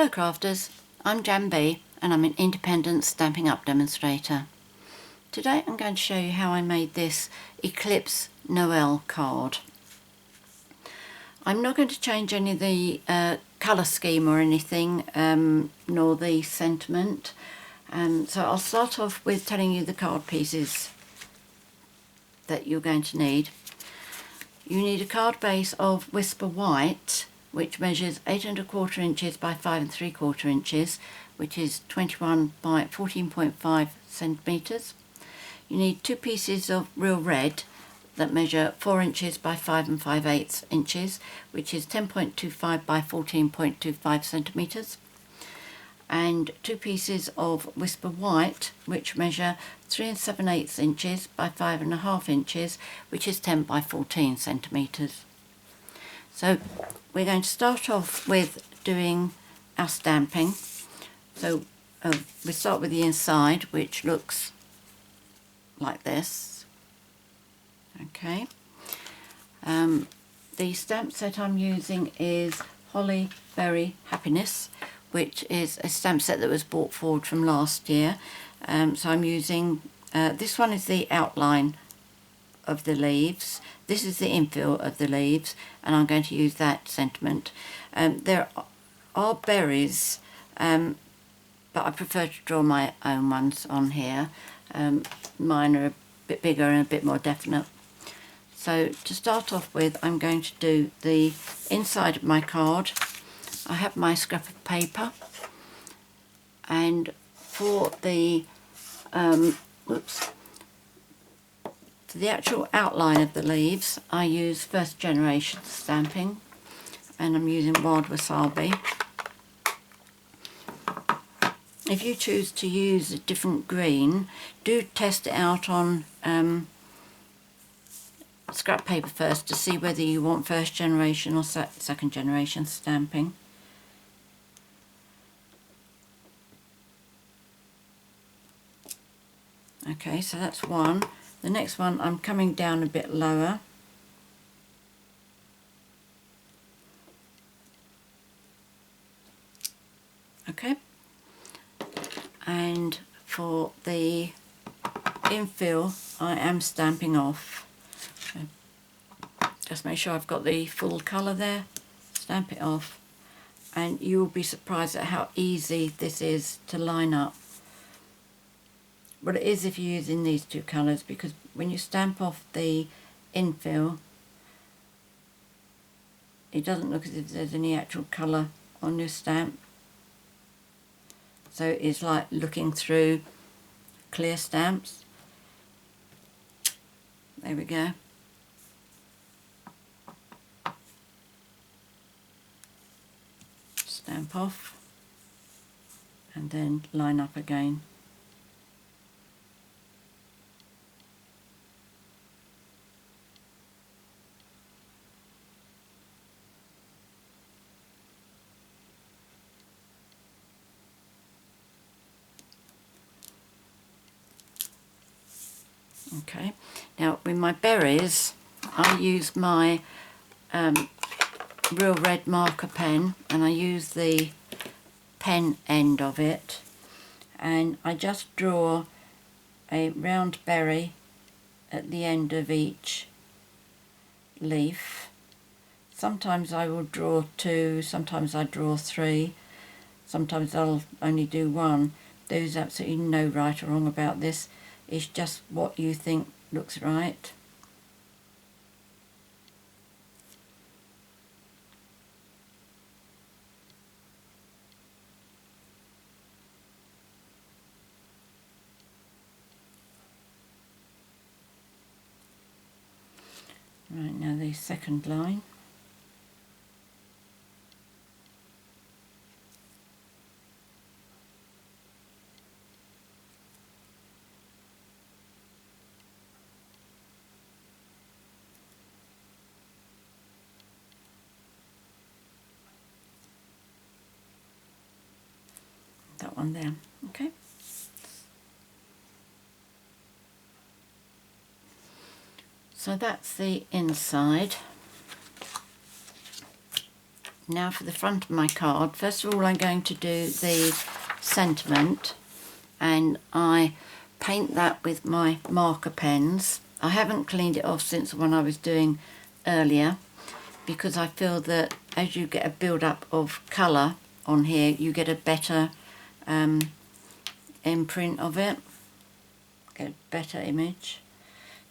Hello crafters, I'm JanB and I'm an independent Stampin' Up demonstrator. Today I'm going to show you how I made this Eclipse Noel card. I'm not going to change any of the colour scheme or anything, nor the sentiment. So I'll start off with telling you the card pieces that you're going to need. You need a card base of Whisper White, which measures 8 1/4 inches by 5 3/4 inches, which is 21 by 14.5 centimetres. You need 2 pieces of Real Red that measure 4 inches by 5 5/8 inches, which is 10.25 by 14.25 centimetres. And 2 pieces of Whisper White, which measure 3 7/8 inches by 5 1/2 inches, which is 10 by 14 centimetres. So we're going to start off with doing our stamping. So we start with the inside, which looks like this. Okay. The stamp set I'm using is Holly Berry Happiness, which is a stamp set that was brought forward from last year. So I'm using, this one is the outline of the leaves, this is the infill of the leaves, and I'm going to use that sentiment. There are berries, but I prefer to draw my own ones on here. Mine are a bit bigger and a bit more definite. So to start off with, I'm going to do the inside of my card. I have my scrap of paper, and for the for the actual outline of the leaves, I use first generation stamping, and I'm using Wild Wasabi. If you choose to use a different green, do test it out on scrap paper first to see whether you want first generation or second generation stamping. Okay, so that's one. The next one, I'm coming down a bit lower. Okay. And for the infill, I am stamping off. So just make sure I've got the full colour there. Stamp it off. And you will be surprised at how easy this is to line up. But it is if you're using these two colours, because when you stamp off the infill, it doesn't look as if there's any actual colour on your stamp. So it's like looking through clear stamps. There we go. Stamp off and then line up again. Okay, now with my berries, I use my Real Red marker pen, and I use the pen end of it, and I just draw a round berry at the end of each leaf. Sometimes I will draw 2, sometimes I draw 3, sometimes I'll only do 1. There's absolutely no right or wrong about this. It's just what you think looks right. Right, now the second line. That one there, okay. So that's the inside. Now for the front of my card. First of all, I'm going to do the sentiment, and I paint that with my marker pens. I haven't cleaned it off since the one I was doing earlier, because I feel that as you get a build-up of colour on here, you get a better imprint of it, get a better image.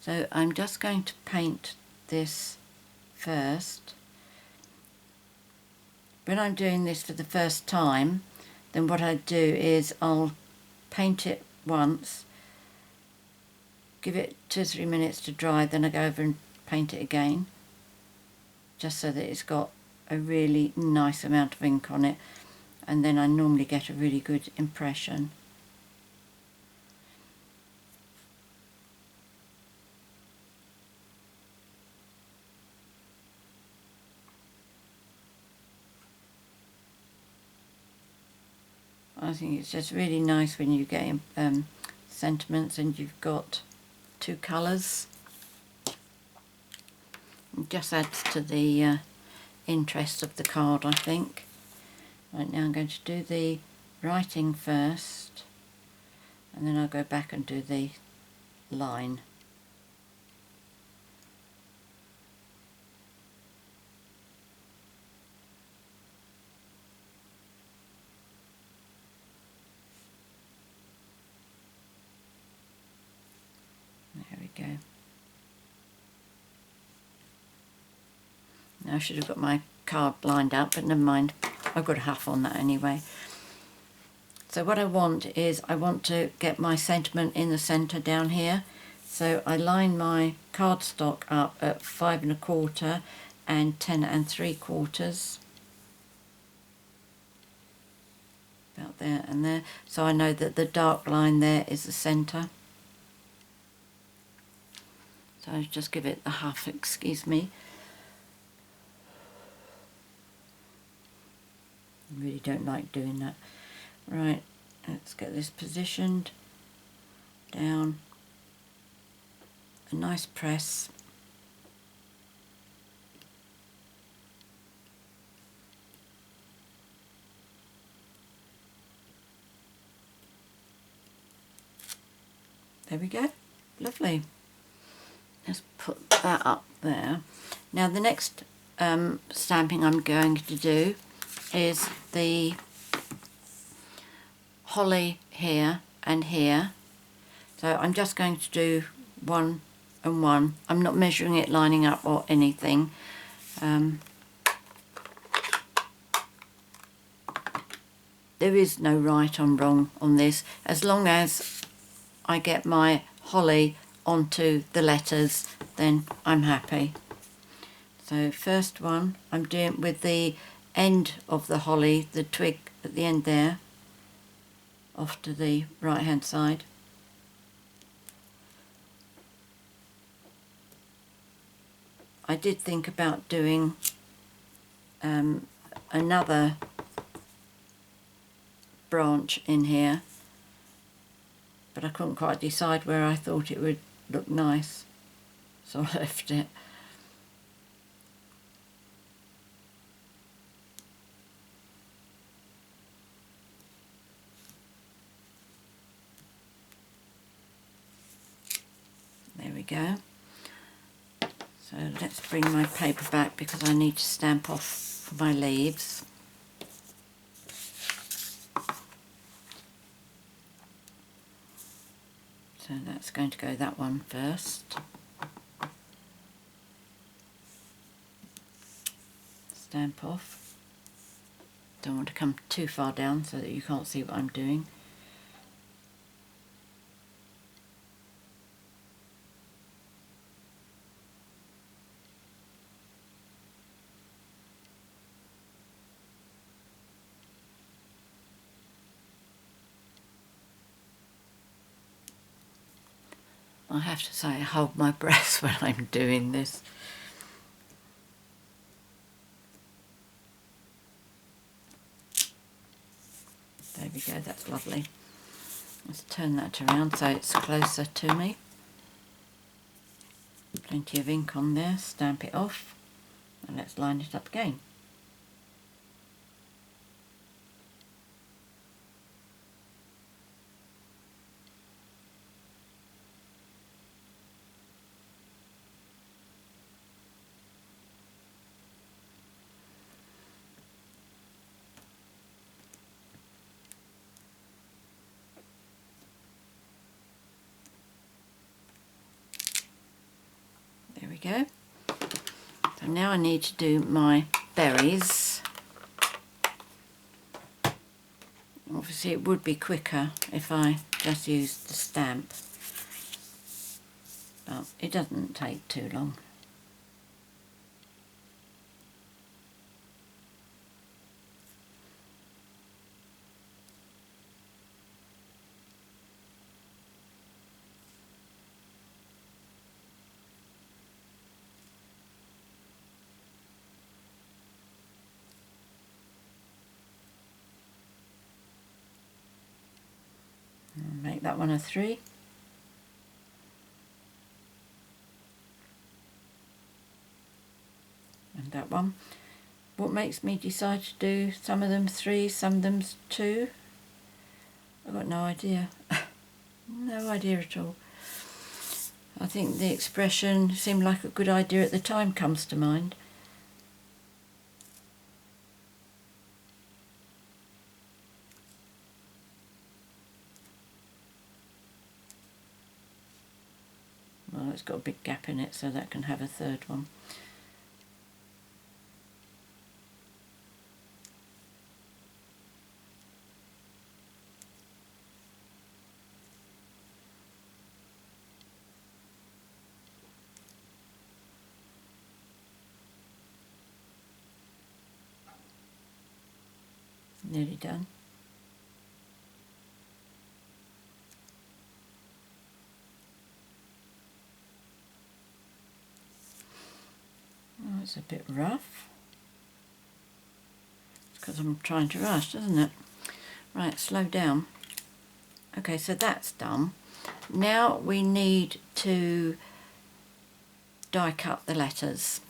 So I'm just going to paint this first. When I'm doing this for the first time, then what I do is I'll paint it once, give it 2 or 3 minutes to dry, then I go over and paint it again, just so that it's got a really nice amount of ink on it, and then I normally get a really good impression. I think it's just really nice when you get sentiments and you've got 2 colours. It just adds to the interest of the card, I think. Right, now I'm going to do the writing first, and then I'll go back and do the line. There we go. Now I should have got my card lined up, but never mind, I've got a half on that anyway. So what I want is, I want to get my sentiment in the centre down here. So I line my cardstock up at 5 1/4 and 10 3/4. About there and there. So I know that the dark line there is the centre. So I just give it a half, excuse me. I really don't like doing that. Right, let's get this positioned down. A nice press. There we go. Lovely. Let's put that up there. Now the next stamping I'm going to do is the holly here and here. So I'm just going to do 1 and 1. I'm not measuring it, lining up or anything. There is no right or wrong on this, as long as I get my holly onto the letters, then I'm happy. So first one I'm doing with the end of the holly, the twig at the end there, off to the right hand side. I did think about doing another branch in here, but I couldn't quite decide where I thought it would look nice, so I left it. There we go. So let's bring my paper back because I need to stamp off my leaves. So that's going to go that one first. Stamp off. Don't want to come too far down so that you can't see what I'm doing. I have to say, I hold my breath when I'm doing this. There we go, that's lovely. Let's turn that around so it's closer to me. Plenty of ink on there, stamp it off, and let's line it up again. go. So now I need to do my berries. Obviously it would be quicker if I just used the stamp, but it doesn't take too long. Make that one a 3. And that one. What makes me decide to do some of them 3, some of them 2? I've got no idea. No idea at all. I think the expression seemed like a good idea at the time comes to mind. Well, it's got a big gap in it, so that can have a 3rd one. Nearly done. Oh, it's a bit rough. It's because I'm trying to rush, isn't it? Right, slow down. Okay, so that's done. Now we need to die cut the letters.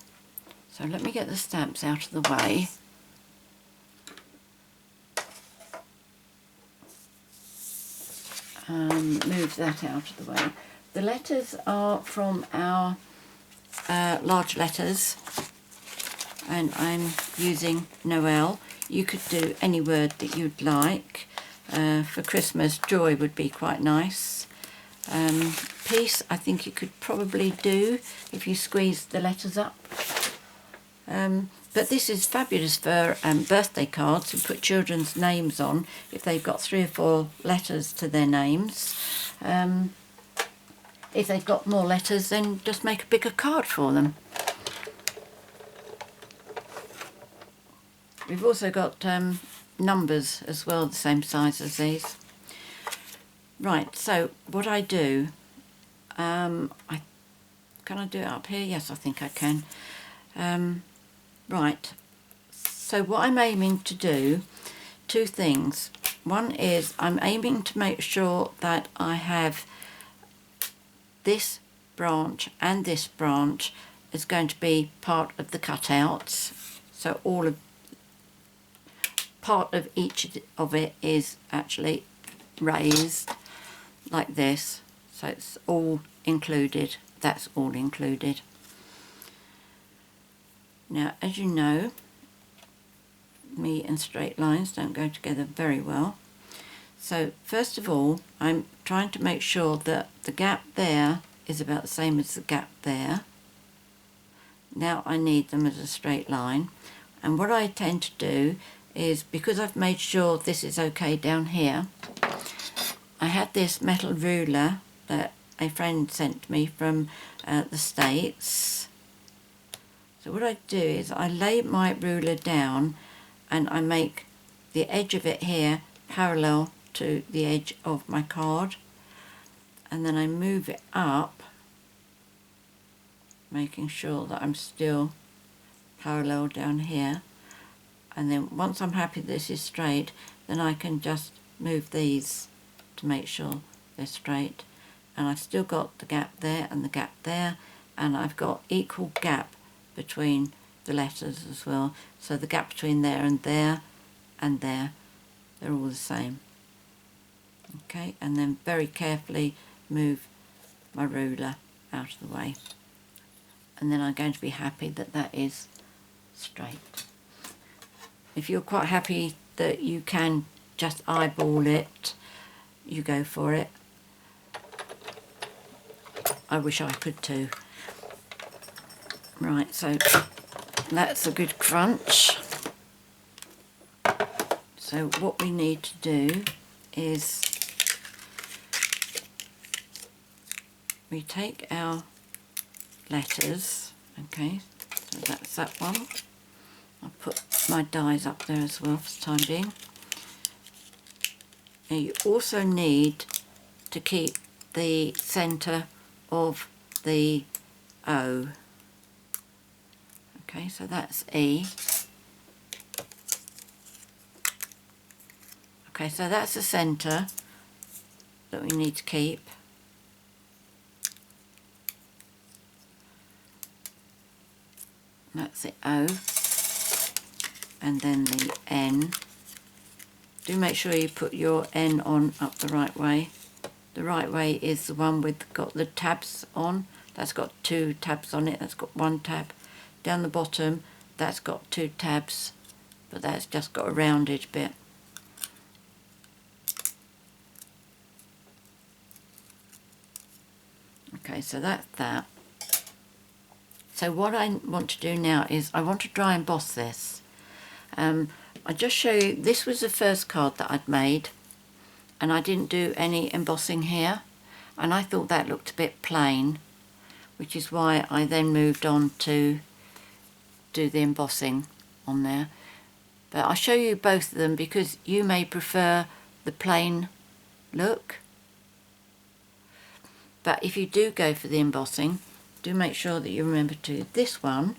So let me get the stamps out of the way. Move that out of the way. The letters are from our large letters, and I'm using NOEL. You could do any word that you'd like. For Christmas, joy would be quite nice. Peace, I think you could probably do if you squeeze the letters up. But this is fabulous for birthday cards and put children's names on if they've got 3 or 4 letters to their names. If they've got more letters, then just make a bigger card for them. We've also got numbers as well, the same size as these. Right, so what I do, can I do it up here? Yes, I think I can. Right, so what I'm aiming to do, 2 things. One is I'm aiming to make sure that I have this branch and this branch is going to be part of the cutouts. So part of each of it is actually raised like this. So it's all included. That's all included. Now, as you know, me and straight lines don't go together very well. So first of all, I'm trying to make sure that the gap there is about the same as the gap there. Now I need them as a straight line. And what I tend to do is, because I've made sure this is okay down here, I had this metal ruler that a friend sent me from the States. So what I do is I lay my ruler down and I make the edge of it here parallel to the edge of my card, and then I move it up, making sure that I'm still parallel down here, and then once I'm happy this is straight, then I can just move these to make sure they're straight, and I've still got the gap there and the gap there, and I've got equal gap between the letters as well. So the gap between there and there and there, they're all the same. Okay, and then very carefully move my ruler out of the way. And then I'm going to be happy that that is straight. If you're quite happy that you can just eyeball it, you go for it. I wish I could too. Right, so that's a good crunch. So what we need to do is we take our letters, okay, so that's that one. I'll put my dies up there as well for the time being. Now you also need to keep the centre of the O. Okay, so that's E. Okay, so that's the centre that we need to keep. That's the O. And then the N. Do make sure you put your N on up the right way. The right way is the one with got the tabs on. That's got 2 tabs on it. That's got 1 tab. Down the bottom, that's got 2 tabs, but that's just got a rounded bit. Okay, so that's that. So what I want to do now is I want to dry emboss this. I just show you, this was the first card that I'd made, and I didn't do any embossing here, and I thought that looked a bit plain, which is why I then moved on to do the embossing on there. But I'll show you both of them because you may prefer the plain look. But if you do go for the embossing, do make sure that you remember to do this one,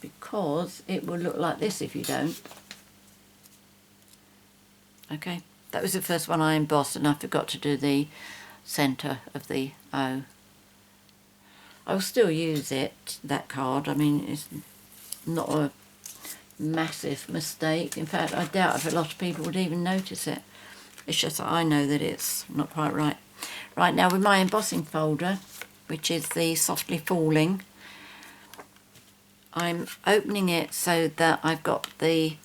because it will look like this if you don't. Okay, that was the first one I embossed, and I forgot to do the centre of the O. I'll still use it, that card. I mean, it's not a massive mistake. In fact, I doubt if a lot of people would even notice it. It's just that I know that it's not quite right. Right, now with my embossing folder, which is the Softly Falling, I'm opening it so that I've got the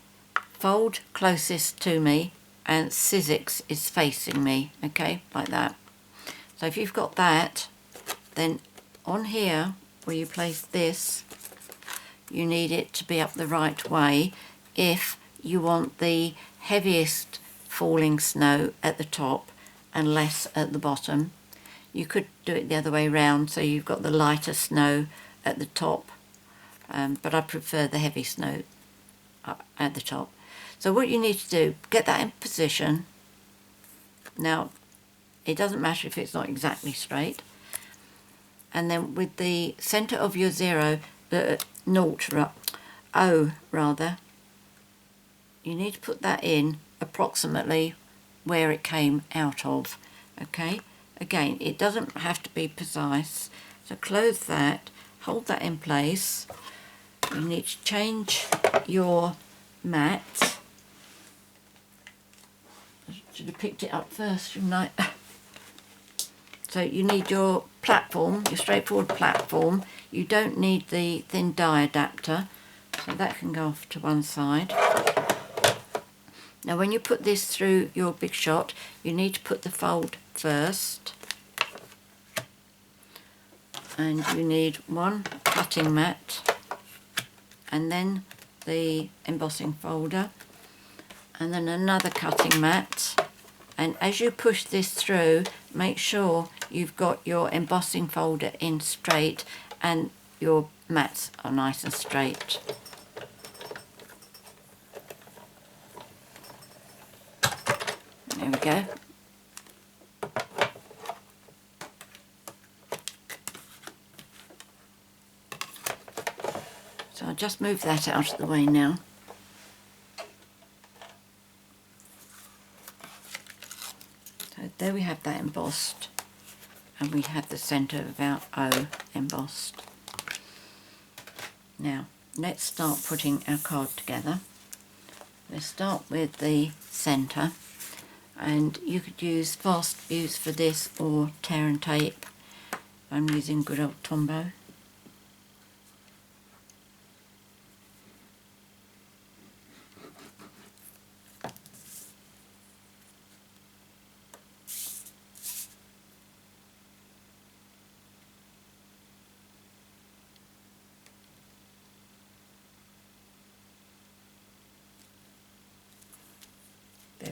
fold closest to me and Sizzix is facing me, okay, like that. So if you've got that, then on here where you place this, you need it to be up the right way if you want the heaviest falling snow at the top and less at the bottom. You could do it the other way round, so you've got the lighter snow at the top, but I prefer the heavy snow at the top. So what you need to do, get that in position. Now, it doesn't matter if it's not exactly straight. And then with the centre of your zero, the O rather, you need to put that in approximately where it came out of, okay? Again, it doesn't have to be precise, so close that, hold that in place. You need to change your mat. I should have picked it up first, shouldn't I? So you need your platform, your straightforward platform. You don't need the thin die adapter, so that can go off to one side. Now when you put this through your big shot, you need to put the fold first. And you need one cutting mat, and then the embossing folder, and then another cutting mat. And as you push this through, make sure you've got your embossing folder in straight and your mats are nice and straight. There we go. So I'll just move that out of the way now. So there we have that embossed, and we have the centre of our O embossed. Now let's start putting our card together. Let's start with the centre, and you could use fast fuse for this or tear and tape. I'm using good old Tombow.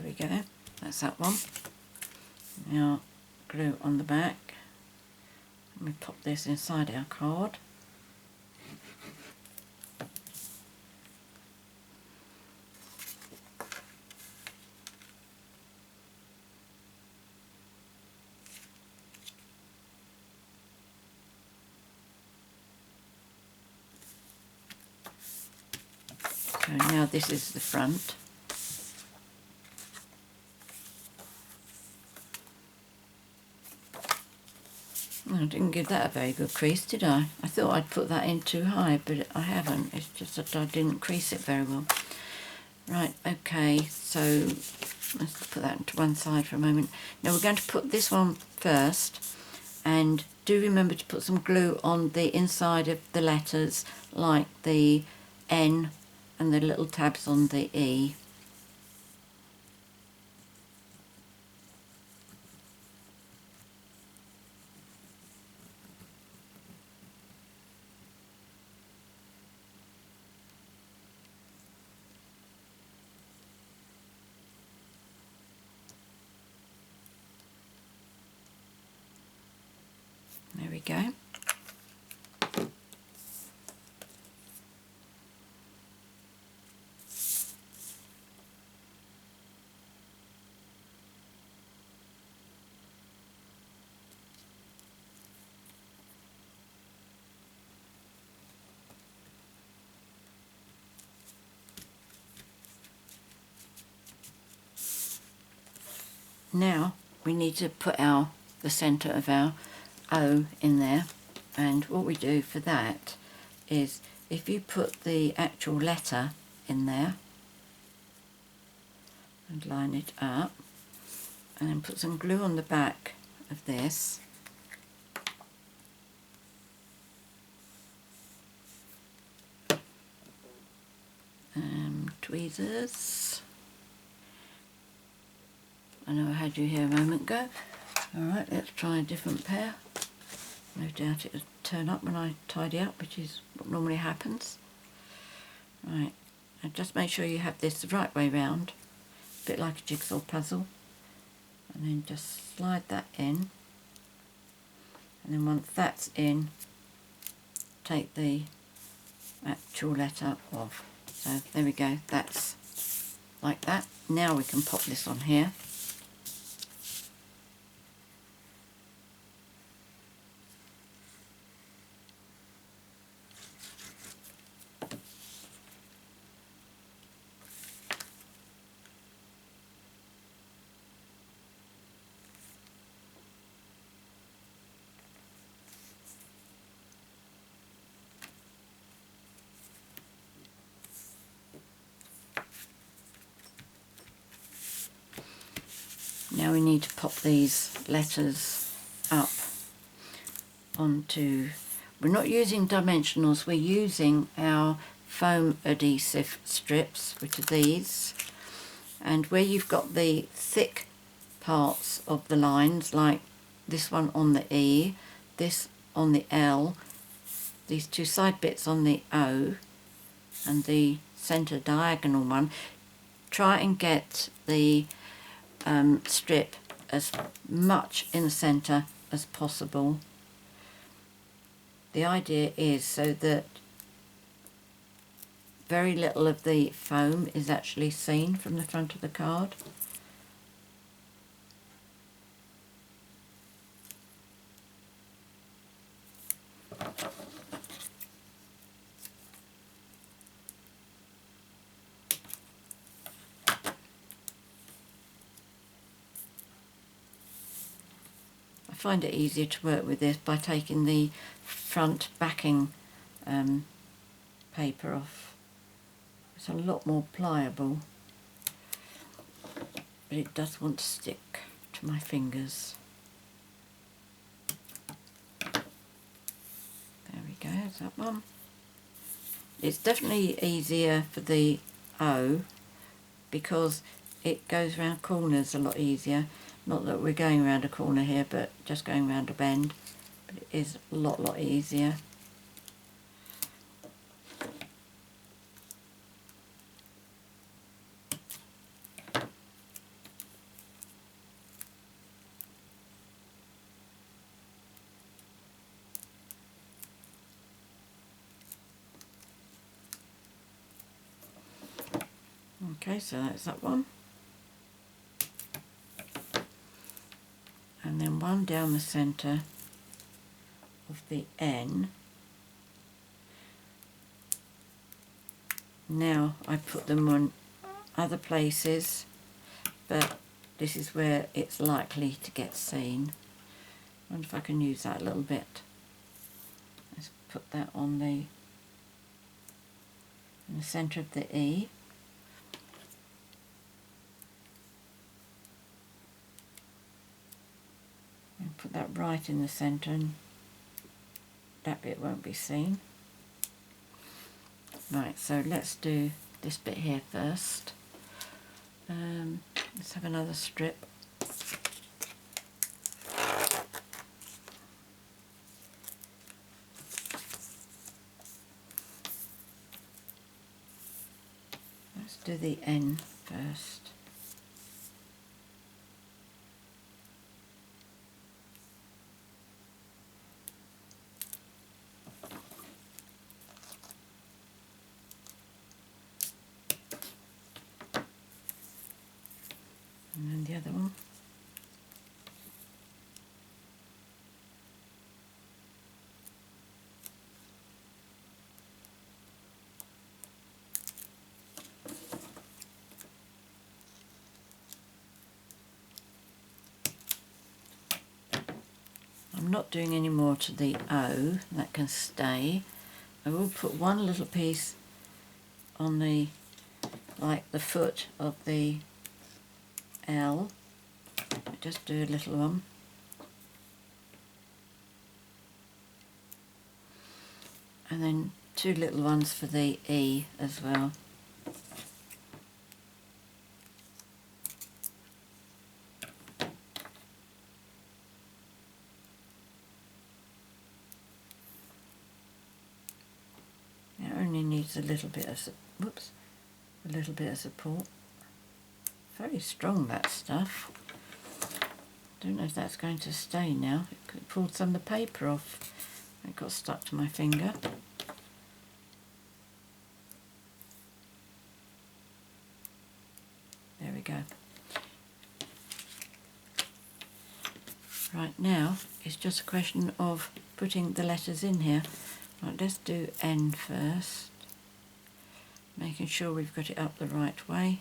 we go, that's that one. Now glue on the back. Let me pop this inside our card. So now this is the front. I didn't give that a very good crease, did I? I thought I'd put that in too high, but I haven't. It's just that I didn't crease it very well. Right, okay, so let's put that to one side for a moment. Now we're going to put this one first, and do remember to put some glue on the inside of the letters, like the N and the little tabs on the E. There we go. Now we need to put the centre of our O in there, and what we do for that is, if you put the actual letter in there and line it up, and then put some glue on the back of this, tweezers. I know I had you here a moment ago. Alright, let's try a different pair. No doubt it'll turn up when I tidy up, which is what normally happens. Right, and just make sure you have this the right way round, a bit like a jigsaw puzzle, and then just slide that in, and then once that's in, take the actual letter off. So there we go, that's like that. Now we can pop this on here. Now we need to pop these letters up onto, we're not using dimensionals, we're using our foam adhesive strips, which are these, and where you've got the thick parts of the lines, like this one on the E, this on the L, these two side bits on the O, and the centre diagonal one, try and get the strip as much in the centre as possible. The idea is so that very little of the foam is actually seen from the front of the card. I find it easier to work with this by taking the front backing paper off. It's a lot more pliable, but it does want to stick to my fingers. There we go, there's that one. It's definitely easier for the O because it goes around corners a lot easier. Not that we're going around a corner here, but just going around a bend. But it is a lot easier. Okay, so that's that one. And then one down the centre of the N. Now I put them on other places, but this is where it's likely to get seen. I wonder if I can use that a little bit. Let's put that on in the centre of the E. And put that right in the centre, and that bit won't be seen. Right, so let's do this bit here first. Let's have another strip. Let's do the N first. And then the other one. I'm not doing any more to the O, that can stay. I will put one little piece on the, like the foot of the L. Just do a little one. And then two little ones for the E as well. It only needs a little bit of, a little bit of support. Very strong, that stuff. Don't know if that's going to stay now. It could pull some of the paper off. It got stuck to my finger. There we go. Right, now it's just a question of putting the letters in here. Right, let's do N first. Making sure we've got it up the right way.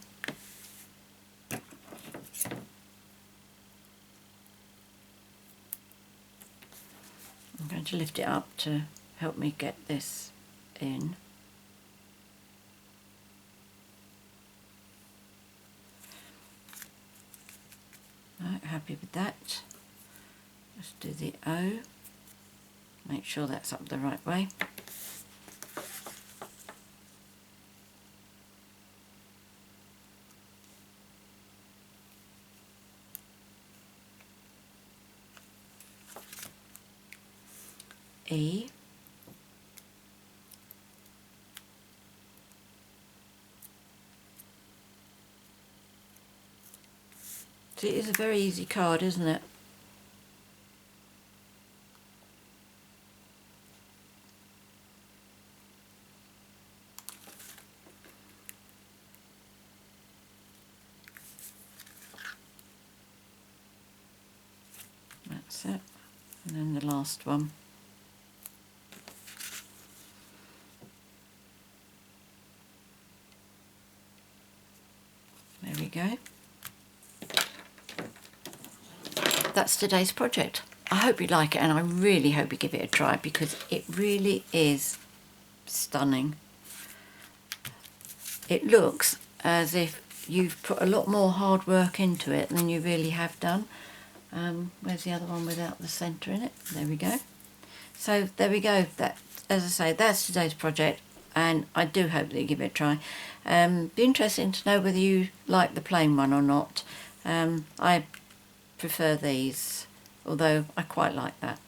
I'm going to lift it up to help me get this in. Right, happy with that. Let's do the O. Make sure that's up the right way. E. See, it is a very easy card, isn't it? That's it. And then the last one. There we go. That's today's project. I hope you like it, and I really hope you give it a try, because it really is stunning. It looks as if you've put a lot more hard work into it than you really have done. Where's the other one without the centre in it? There we go. So there we go. That, as I say, that's today's project, and I do hope that you give it a try. Be interesting to know whether you like the plain one or not. I prefer these, although I quite like that.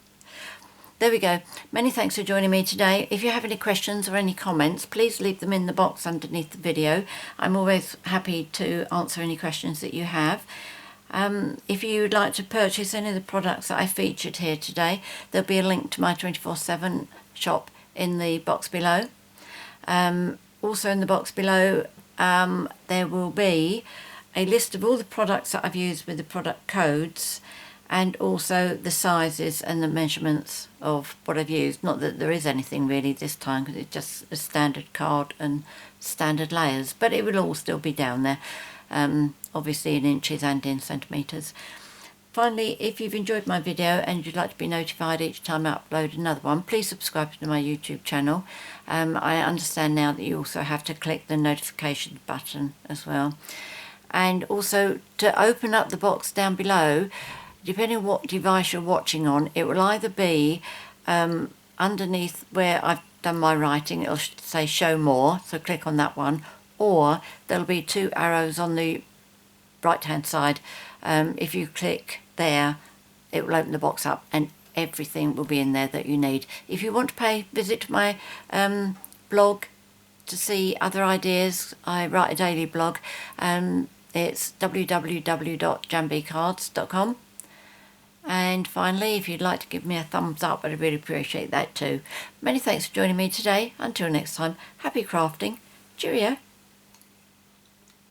There we go. Many thanks for joining me today. If you have any questions or any comments, please leave them in the box underneath the video. I'm always happy to answer any questions that you have. If you'd like to purchase any of the products that I featured here today, there'll be a link to my 24/7 shop in the box below. Also in the box below, there will be a list of all the products that I've used with the product codes, and also the sizes and the measurements of what I've used. Not that there is anything really this time, because it's just a standard card and standard layers, but it will all still be down there, obviously in inches and in centimetres. Finally, if you've enjoyed my video and you'd like to be notified each time I upload another one, please subscribe to my YouTube channel. I understand now that you also have to click the notification button as well. And also, to open up the box down below, depending on what device you're watching on, it will either be underneath where I've done my writing, it'll say show more, so click on that one, or there'll be 2 arrows on the right hand side. If you click there, it will open the box up and everything will be in there that you need. If you want to pay visit to my blog to see other ideas, I write a daily blog. It's www.janbcards.com. And finally, if you'd like to give me a thumbs up, I'd really appreciate that too. Many thanks for joining me today. Until next time, happy crafting. Cheerio.